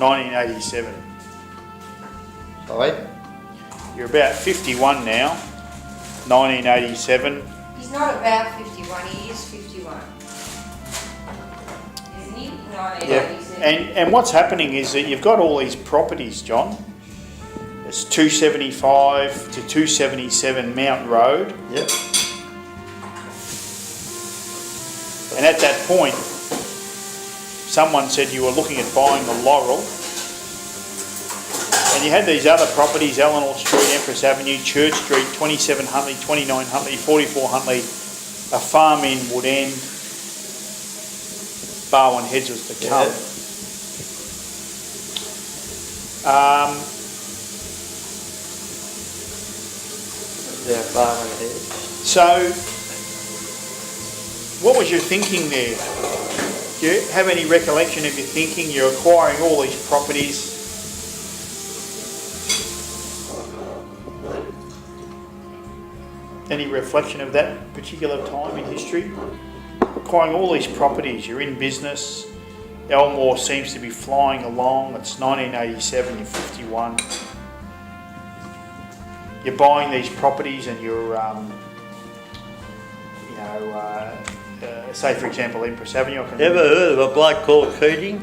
1987. Sorry? You're about 51 now. 1987. He's not about 51, he is 51. Isn't he? 1987. And what's happening is that you've got all these properties, John. It's 275 to 277 Mount Road. Yep. And at that point, someone said you were looking at buying the Laurel. And you had these other properties, Eleanor Street, Empress Avenue, Church Street, 27 Huntley, 29 Huntley, 44 Huntley, a farm in Wood End. Barwon Heads was to come. Yeah, Barwon Heads. So, what was your thinking there? Do you have any recollection of your thinking? You're acquiring all these properties. Any reflection of that particular time in history? Acquiring all these properties, you're in business. Elmore seems to be flying along. It's 1987, you're 51. You're buying these properties and you're, say for example, Empress Avenue. Ever heard of a bloke called Keating?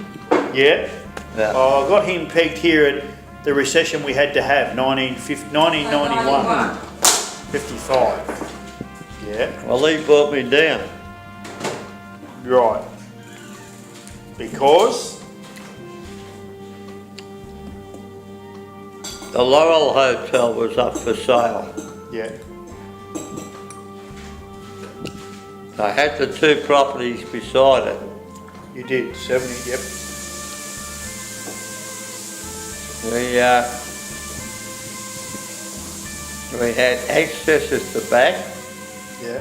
Yeah. Yeah. Oh, I got him pegged here at the recession we had to have, 1991. 55. Yeah. Well, he brought me down. Right. Because? The Laurel Hotel was up for sale. Yeah. I had the two properties beside it. You did, 70, yep. We had access at the back. Yeah.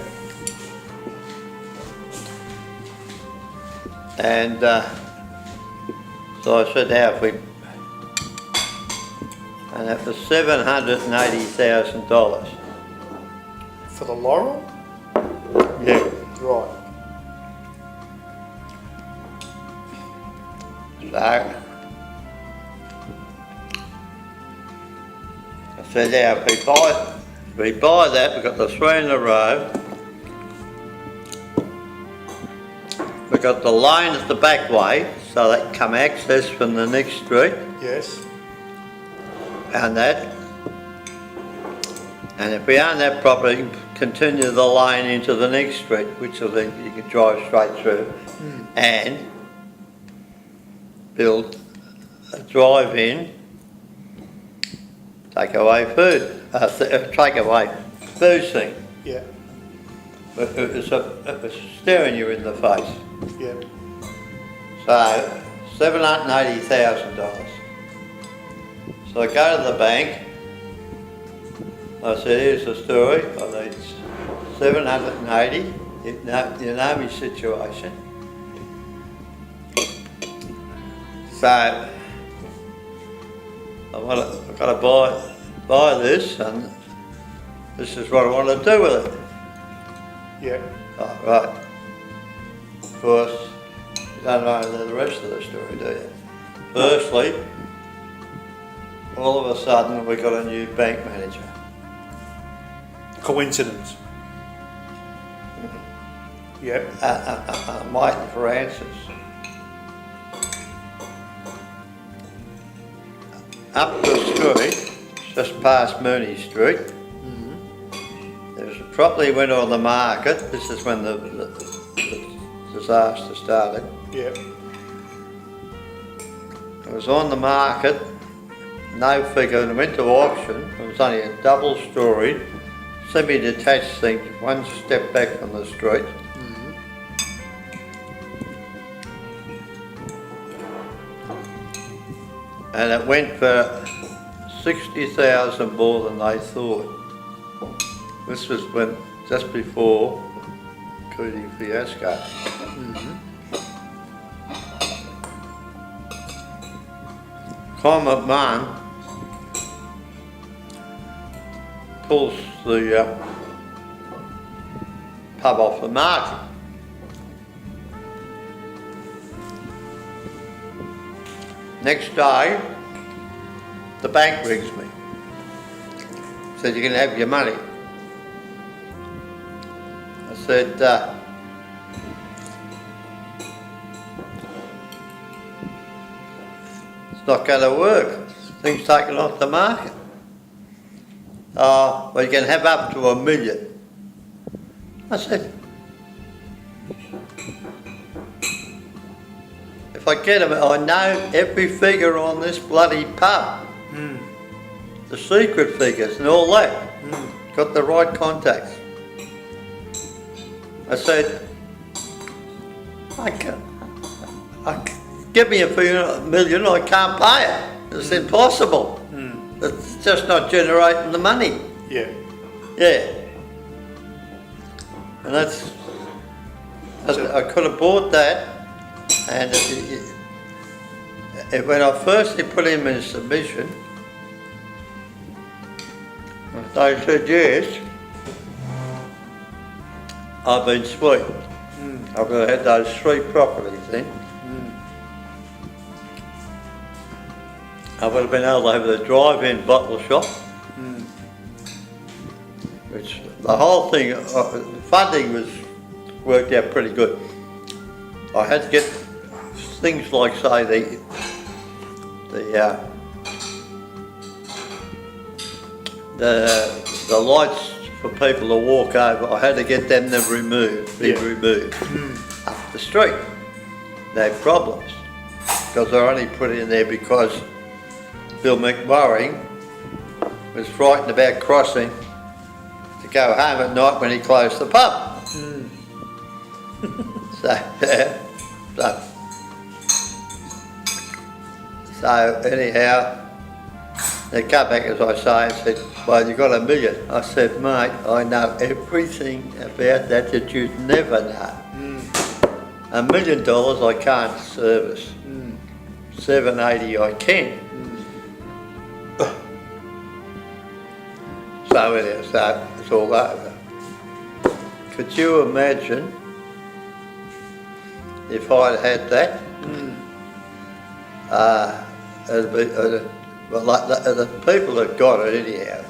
And so I said, how if we... And that was $780,000. For the Laurel? Yeah. Right. So I said, now if we buy that, we've got the three in a row. We've got the lane at the back way, so that come access from the next street. Yes. And that. And if we own that property, continue the lane into the next street, which will then you can drive straight through, and build a drive-in, take away food thing. Yeah. But it was staring you in the face. Yeah. So $780,000. So I go to the bank. I said, here's the story. I need 780. You know my situation. So I've got to buy this, and this is what I want to do with it. Yeah. Oh, right. Of course, you don't know the rest of the story, do you? Firstly, all of a sudden we got a new bank manager. Coincidence. Yep. I'm waiting for answers. Up the street, just past Mooney Street, there's a property went on the market. This is when the disaster started. Yep. It was on the market, no figure, and it went to auction. It was only a double-storey, semi-detached thing, one step back from the street. And it went for 60,000 more than they thought. This was just before Cootie fiasco. Comet Munn pulls the pub off the market. Next day, the bank rings me. Said, you can have your money. I said, it's not going to work. Things taken off the market. Well, you can have up to $1 million. I said, if I get them, I know every figure on this bloody pub. The secret figures and all that. Got the right contacts. I said, give me $1 million, I can't pay it. It's impossible. It's just not generating the money. Yeah. Yeah. And that's, I could have bought that, and when I first put him in submission, they said yes. I've been sweet. I've had those 3 properties then. I would have been able to have the drive-in bottle shop, which the whole thing, funding worked out pretty good. I had to get things like, say, the lights for people to walk over. I had to get them to removed up the street. They had problems because they're only put in there because Bill McMurray was frightened about crossing to go home at night when he closed the pub. So anyhow, they come back, as I say, and said, well, you got $1 million. I said, mate, I know everything about that you'd never know. $1 million I can't service. 780 I can. So anyhow, so it's all over. Could you imagine if I'd had that? It'd be, well, like the people that got it anyhow,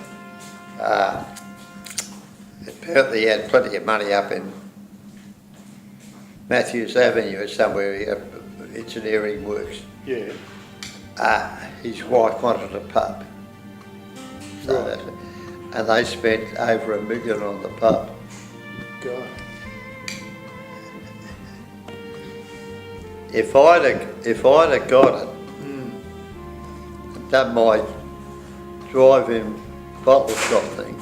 apparently he had plenty of money up in Matthews Avenue or somewhere, he had engineering works. Yeah. His wife wanted a pub. So Right. And they spent over $1 million on the pub. God. If I'd have got it, done my drive-in bottle shop thing,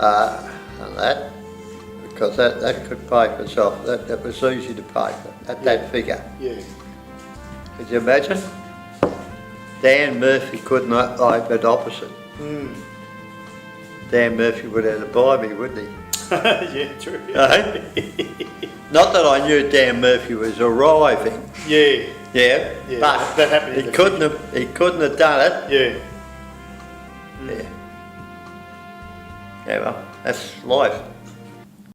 and that, because that could pay for itself. That was easy to pay for at that figure. Yeah. Could you imagine? Dan Murphy couldn't open opposite. Dan Murphy would have to buy me, wouldn't he? Yeah, true. Not that I knew Dan Murphy was arriving. Yeah. Yeah, Yeah, but that happened in he the couldn't have done it. Yeah. Yeah. Yeah, well, that's life.